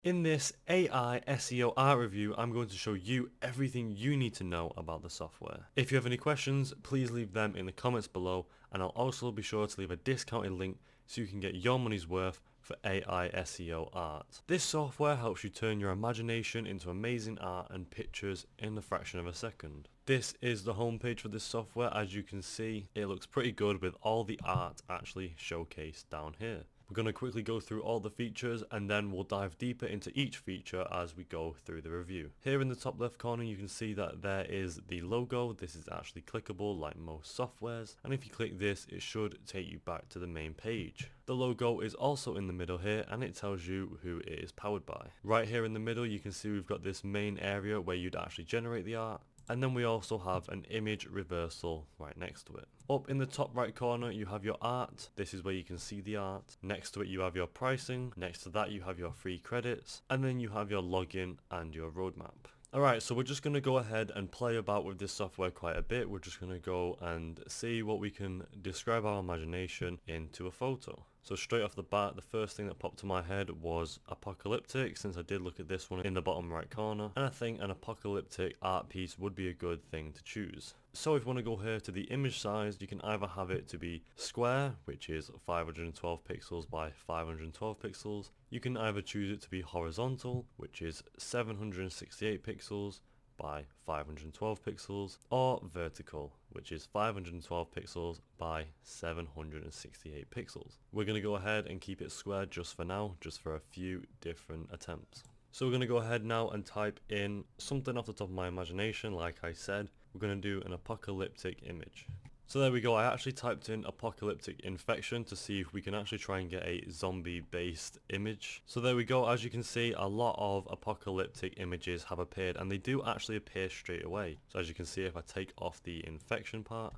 In this AI SEO art review, I'm going to show you everything you need to know about the software. If you have any questions, please leave them in the comments below, and I'll also be sure to leave a discounted link so you can get your money's worth for AI SEO art. This software helps you turn your imagination into amazing art and pictures in a fraction of a second. This is the homepage for this software. As you can see, it looks pretty good with all the art actually showcased down here. We're going to quickly go through all the features and then we'll dive deeper into each feature as we go through the review. Here in the top left corner you can see that there is the logo. This is actually clickable like most softwares, and if you click this it should take you back to the main page. The logo is also in the middle here and it tells you who it is powered by. Right here in the middle you can see we've got this main area where you'd actually generate the art. And then we also have an image reversal right next to it. Up in the top right corner you have your art. This is where you can see the art. Next to it you have your pricing. Next to that you have your free credits. And then you have your login and your roadmap. Alright, so we're just going to go ahead and play about with this software quite a bit. We're just going to go and see what we can describe our imagination into a photo. So straight off the bat, the first thing that popped to my head was apocalyptic, since I did look at this one in the bottom right corner, and I think an apocalyptic art piece would be a good thing to choose. So if you want to go here to the image size, you can either have it to be square, which is 512 pixels by 512 pixels. You can either choose it to be horizontal, which is 768 pixels by 512 pixels, or vertical, which is 512 pixels by 768 pixels. We're going to go ahead and keep it square just for now, just for a few different attempts. So we're going to go ahead now and type in something off the top of my imagination. Like I said, we're going to do an apocalyptic image. So there we go, I actually typed in apocalyptic infection to see if we can actually try and get a zombie based image. So there we go, as you can see a lot of apocalyptic images have appeared and they do actually appear straight away. So as you can see, if I take off the infection part,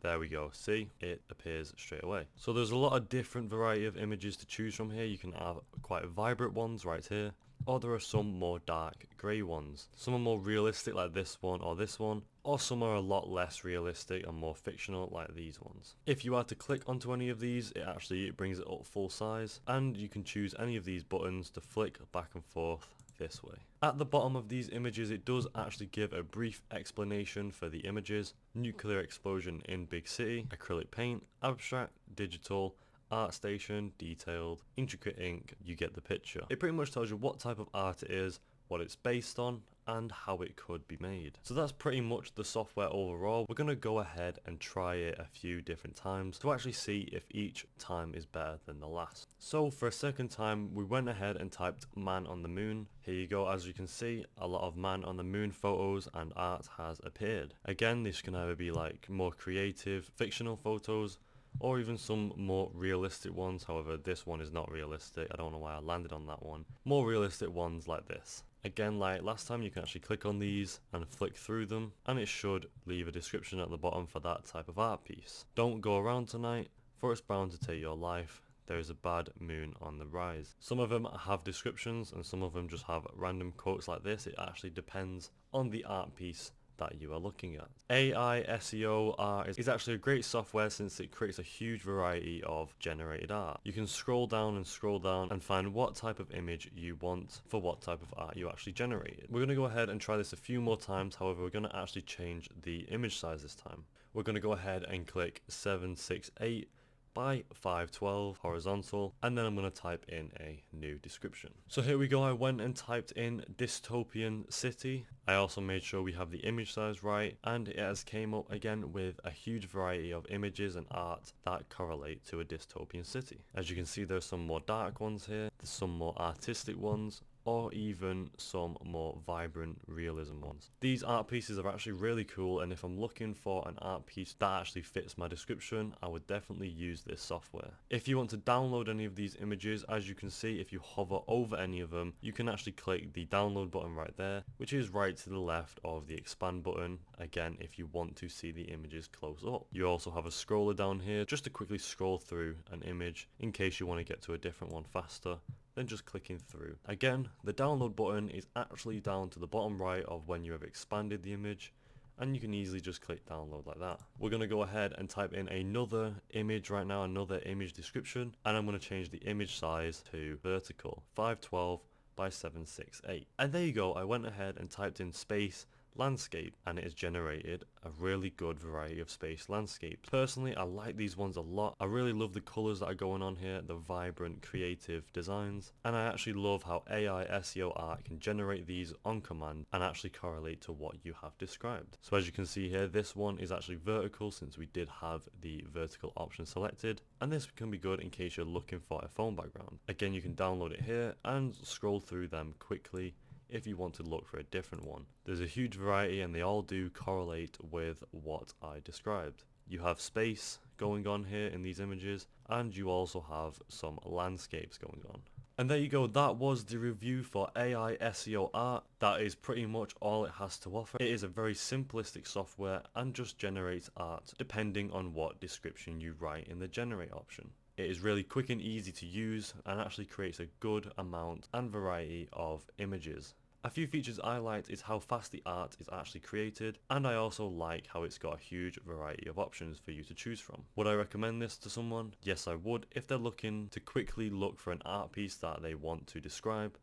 there we go, see, it appears straight away. So there's a lot of different variety of images to choose from here. You can have quite vibrant ones right here, or there are some more dark grey ones. Some are more realistic like this one or this one, or some are a lot less realistic and more fictional like these ones. If you are to click onto any of these, it actually brings it up full size, and you can choose any of these buttons to flick back and forth this way. At the bottom of these images it does actually give a brief explanation for the images: nuclear explosion in big city, acrylic paint, abstract, digital, art station, detailed, intricate ink, you get the picture. It pretty much tells you what type of art it is, what it's based on, and how it could be made. So that's pretty much the software overall. We're going to go ahead and try it a few different times to actually see if each time is better than the last. So for a second time we went ahead and typed man on the moon. Here you go, as you can see a lot of man on the moon photos and art has appeared. Again, this can either be like more creative fictional photos or even some more realistic ones. However, this one is not realistic. I don't know why I landed on that one. More realistic ones like this. Again, like last time, you can actually click on these and flick through them, and it should leave a description at the bottom for that type of art piece. Don't go around tonight, for it's bound to take your life. There is a bad moon on the rise. Some of them have descriptions and some of them just have random quotes like this. It actually depends on the art piece that you are looking at. AI SEO Art is actually a great software since it creates a huge variety of generated art. You can scroll down and find what type of image you want for what type of art you actually generated. We're going to go ahead and try this a few more times. However, we're going to actually change the image size this time. We're going to go ahead and click 768 by 512 horizontal, and then I'm going to type in a new description. So here we go, I went and typed in dystopian city. I also made sure we have the image size right, and it has came up again with a huge variety of images and art that correlate to a dystopian city. As you can see, there's some more dark ones here, there's some more artistic ones, or even some more vibrant realism ones. These art pieces are actually really cool, and if I'm looking for an art piece that actually fits my description, I would definitely use this software. If you want to download any of these images, as you can see, if you hover over any of them, you can actually click the download button right there, which is right to the left of the expand button, again if you want to see the images close up. You also have a scroller down here just to quickly scroll through an image in case you want to get to a different one faster than just clicking through. Again, the download button is actually down to the bottom right of when you have expanded the image, and you can easily just click download like that. We're going to go ahead and type in another image right now, another image description, and I'm going to change the image size to vertical 512 by 768. And there you go, I went ahead and typed in space landscape, and it has generated a really good variety of space landscapes. Personally, I like these ones a lot. I really love the colors that are going on here, the vibrant creative designs, and I actually love how AI SEO art can generate these on command and actually correlate to what you have described. So as you can see here, this one is actually vertical since we did have the vertical option selected, and this can be good in case you're looking for a phone background. Again, you can download it here and scroll through them quickly if you want to look for a different one. There's a huge variety and they all do correlate with what I described. You have space going on here in these images, and you also have some landscapes going on. And there you go, that was the review for AI SEO Art. That is pretty much all it has to offer. It is a very simplistic software and just generates art depending on what description you write in the generate option. It is really quick and easy to use and actually creates a good amount and variety of images. A few features I liked is how fast the art is actually created, and I also like how it's got a huge variety of options for you to choose from. Would I recommend this to someone? Yes, I would. If they're looking to quickly look for an art piece that they want to describe,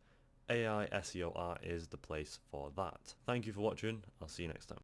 AI SEO Art is the place for that. Thank you for watching. I'll see you next time.